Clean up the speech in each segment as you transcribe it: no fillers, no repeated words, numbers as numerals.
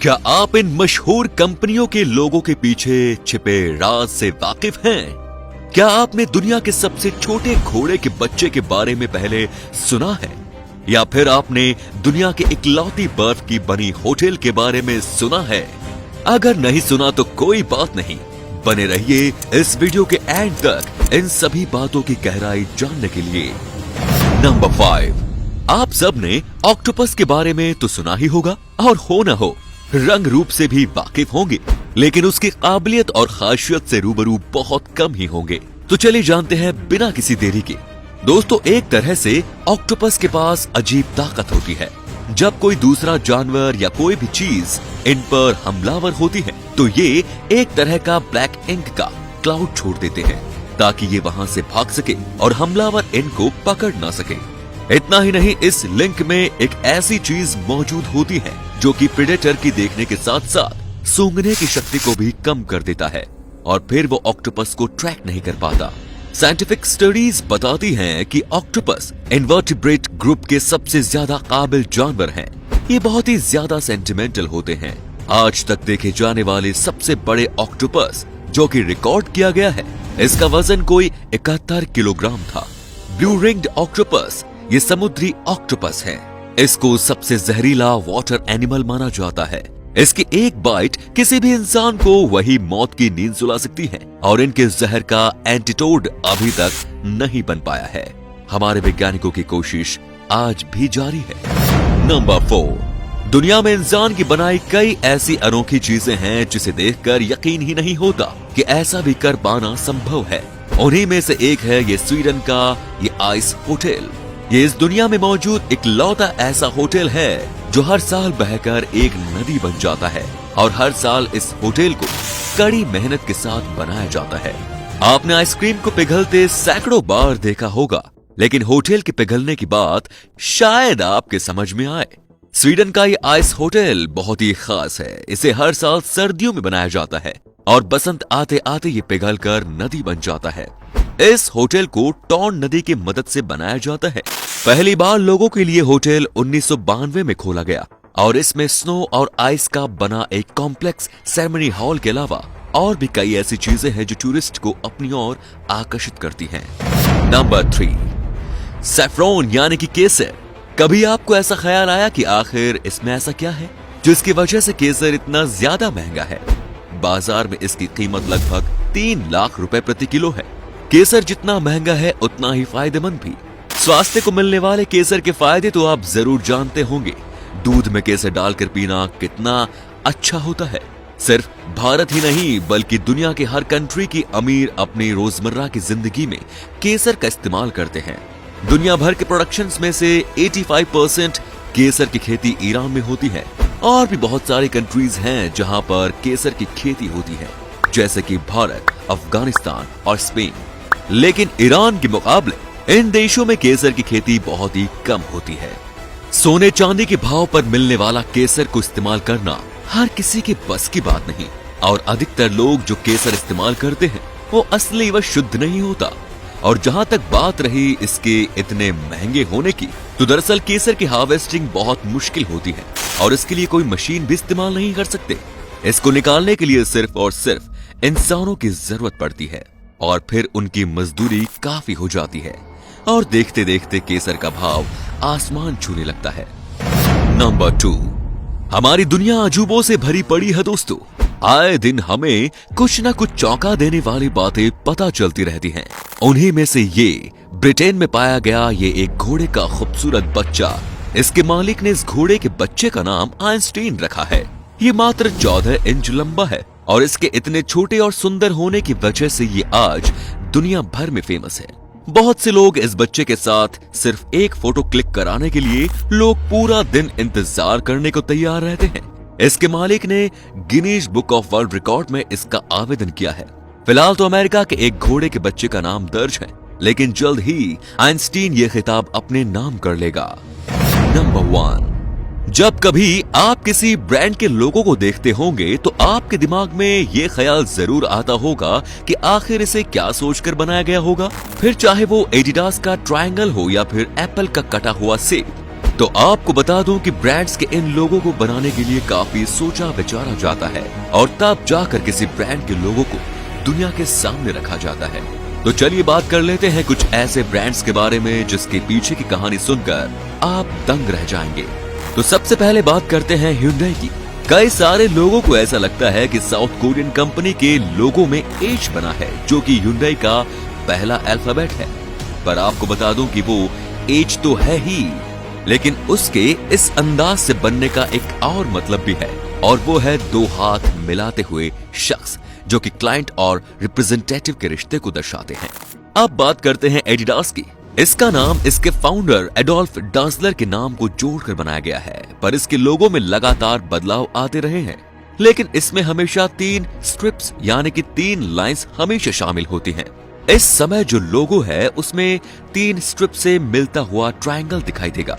क्या आप इन मशहूर कंपनियों के लोगों के पीछे छिपे राज से वाकिफ हैं? क्या आपने दुनिया के सबसे छोटे घोड़े के बच्चे के बारे में पहले सुना है? या फिर आपने दुनिया के इकलौती बर्फ की बनी होटल के बारे में सुना है? अगर नहीं सुना तो कोई बात नहीं, बने रहिए इस वीडियो के एंड तक इन सभी बातों की गहराई जानने के लिए। नंबर 5, आप सब ने ऑक्टोपस के बारे में तो सुना ही होगा और हो न हो रंग रूप से भी वाकिफ होंगे, लेकिन उसकी काबिलियत और खासियत से रूबरू बहुत कम ही होंगे। तो चलिए जानते हैं बिना किसी देरी के। दोस्तों, एक तरह से ऑक्टोपस के पास अजीब ताकत होती है। जब कोई दूसरा जानवर या कोई भी चीज इन पर हमलावर होती है तो ये एक तरह का ब्लैक इंक का क्लाउड छोड़ देते हैं ताकि ये वहां से भाग सके और हमलावर इनको पकड़ ना सके। इतना ही नहीं, इस लिंक में एक ऐसी चीज मौजूद होती है जो कि प्रेडेटर की देखने के साथ साथ सूंघने की शक्ति को भी कम कर देता है और फिर वो ऑक्टोपस को ट्रैक नहीं कर पाता। साइंटिफिक स्टडीज बताती हैं कि ऑक्टोपस इनवर्टिब्रेट ग्रुप के सबसे ज्यादा काबिल जानवर हैं। ये बहुत ही ज्यादा सेंटिमेंटल होते हैं। आज तक देखे जाने वाले सबसे बड़े ऑक्टोपस जो कि रिकॉर्ड किया गया है, इसका वजन कोई 71 किलोग्राम था। ब्लू रिंग्ड ऑक्टोपस ये समुद्री ऑक्टोपस है। इसको सबसे जहरीला वाटर एनिमल माना जाता है। इसकी एक बाइट किसी भी इंसान को वही मौत की नींद सुला सकती है और इनके जहर का एंटीटोड अभी तक नहीं बन पाया है। हमारे वैज्ञानिकों की कोशिश आज भी जारी है। नंबर 4, दुनिया में इंसान की बनाई कई ऐसी अनोखी चीजें हैं जिसे देखकर यकीन ही नहीं होता कि ऐसा भी कर पाना संभव है। उन्हीं में से एक है ये स्वीडन का ये आइस होटल। ये इस दुनिया में मौजूद इकलौता ऐसा होटल है जो हर साल बहकर एक नदी बन जाता है और हर साल इस होटल को कड़ी मेहनत के साथ बनाया जाता है। आपने आइसक्रीम को पिघलते सैकड़ों बार देखा होगा, लेकिन होटल के पिघलने की बात शायद आपके समझ में आए। स्वीडन का ये आइस होटल बहुत ही खास है। इसे हर साल सर्दियों में बनाया जाता है और बसंत आते आते ये पिघलकर नदी बन जाता है। इस होटल को टॉर्न नदी की मदद से बनाया जाता है। पहली बार लोगों के लिए होटल 1992 में खोला गया और इसमें स्नो और आइस का बना एक कॉम्प्लेक्स सेरेमनी हॉल के अलावा और भी कई ऐसी चीजें हैं जो टूरिस्ट को अपनी ओर आकर्षित करती हैं। नंबर 3, सैफरॉन यानी कि केसर। कभी आपको ऐसा ख्याल आया कि आखिर इसमें ऐसा क्या है जिसकी वजह से केसर इतना ज्यादा महंगा है? बाजार में इसकी कीमत लगभग 3 लाख रुपए प्रति किलो है। केसर जितना महंगा है उतना ही फायदेमंद भी। स्वास्थ्य को मिलने वाले केसर के फायदे तो आप जरूर जानते होंगे। दूध में केसर डालकर पीना कितना अच्छा होता है। सिर्फ भारत ही नहीं बल्कि दुनिया के हर कंट्री की अमीर अपनी रोजमर्रा की जिंदगी में केसर का इस्तेमाल करते हैं। दुनिया भर के प्रोडक्शंस में से 85% केसर की खेती ईरान में होती है और भी बहुत सारी कंट्रीज हैं जहां पर केसर की खेती होती है, जैसे कि भारत, अफगानिस्तान और स्पेन। लेकिन ईरान के मुकाबले इन देशों में केसर की खेती बहुत ही कम होती है। सोने चांदी के भाव पर मिलने वाला केसर को इस्तेमाल करना हर किसी के बस की बात नहीं और अधिकतर लोग जो केसर इस्तेमाल करते हैं वो असली व शुद्ध नहीं होता। और जहां तक बात रही इसके इतने महंगे होने की, तो दरअसल केसर की हार्वेस्टिंग बहुत मुश्किल होती है और इसके लिए कोई मशीन भी इस्तेमाल नहीं कर सकते। इसको निकालने के लिए सिर्फ और सिर्फ इंसानों की जरूरत पड़ती है और फिर उनकी मजदूरी काफी हो जाती है और देखते देखते केसर का भाव आसमान छूने लगता है। नंबर 2, हमारी दुनिया अजूबों से भरी पड़ी है दोस्तों। आए दिन हमें कुछ न कुछ चौंका देने वाली बातें पता चलती रहती हैं। उन्हीं में से ये ब्रिटेन में पाया गया ये एक घोड़े का खूबसूरत बच्चा। इसके मालिक ने इस घोड़े के बच्चे का नाम आइंस्टीन रखा है। ये मात्र 14 इंच लंबा है और इसके इतने छोटे और सुंदर होने की वजह से ये आज दुनिया भर में फेमस है। बहुत से लोग इस बच्चे के साथ सिर्फ एक फोटो क्लिक कराने के लिए लोग पूरा दिन इंतजार करने को तैयार रहते हैं। इसके मालिक ने Guinness book of world record में इसका आवेदन किया है। फिलहाल तो अमेरिका के एक घोड़े के बच्चे का नाम दर्ज है, लेकिन जल्द ही आइंस्टीन ये खिताब अपने नाम कर लेगा। नंबर 1, जब कभी आप किसी ब्रांड के लोगो को देखते होंगे तो आपके दिमाग में ये ख्याल जरूर आता होगा कि आखिर इसे क्या सोचकर बनाया गया होगा। फिर चाहे वो एडिडास का ट्रायंगल हो या फिर एप्पल का कटा हुआ सेब। तो आपको बता दूं कि ब्रांड्स के इन लोगों को बनाने के लिए काफी सोचा विचारा जाता है और तब जाकर किसी ब्रांड के लोगों को दुनिया के सामने रखा जाता है। तो चलिए बात कर लेते हैं कुछ ऐसे ब्रांड्स के बारे में जिसके पीछे की कहानी सुनकर आप दंग रह जाएंगे। तो सबसे पहले बात करते हैं Hyundai की। कई सारे लोगों को ऐसा लगता है कि साउथ कोरियन कंपनी के लोगों में H बना है, जो कि Hyundai का पहला अल्फाबेट है। पर आपको बता दूं कि वो H तो है ही, लेकिन उसके इस अंदाज से बनने का एक और मतलब भी है, और वो है दो हाथ मिलाते हुए शख्स, जो कि क्लाइंट और रिप्रेजेंटेटिव के रिश्ते को दर्शाते हैं। अब बात करते हैं एडिडास की। इसका नाम इसके फाउंडर एडोल्फ डासलर के नाम को जोड़कर बनाया गया है, पर इसके लोगों में लगातार बदलाव आते रहे हैं। लेकिन इसमें हमेशा 3 स्ट्रिप्स यानी कि 3 लाइंस हमेशा शामिल होती हैं। इस समय जो लोगो है उसमें 3 स्ट्रिप से मिलता हुआ ट्रायंगल दिखाई देगा,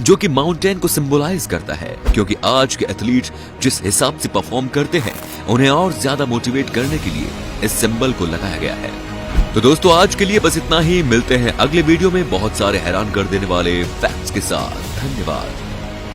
जो कि माउंटेन को सिंबलाइज करता है, क्योंकि आज के एथलीट जिस हिसाब से परफॉर्म करते हैं उन्हें और ज्यादा मोटिवेट करने के लिए इस सिंबल को लगाया गया है। तो दोस्तों आज के लिए बस इतना ही। मिलते हैं अगले वीडियो में बहुत सारे हैरान कर देने वाले फैक्ट्स के साथ। धन्यवाद।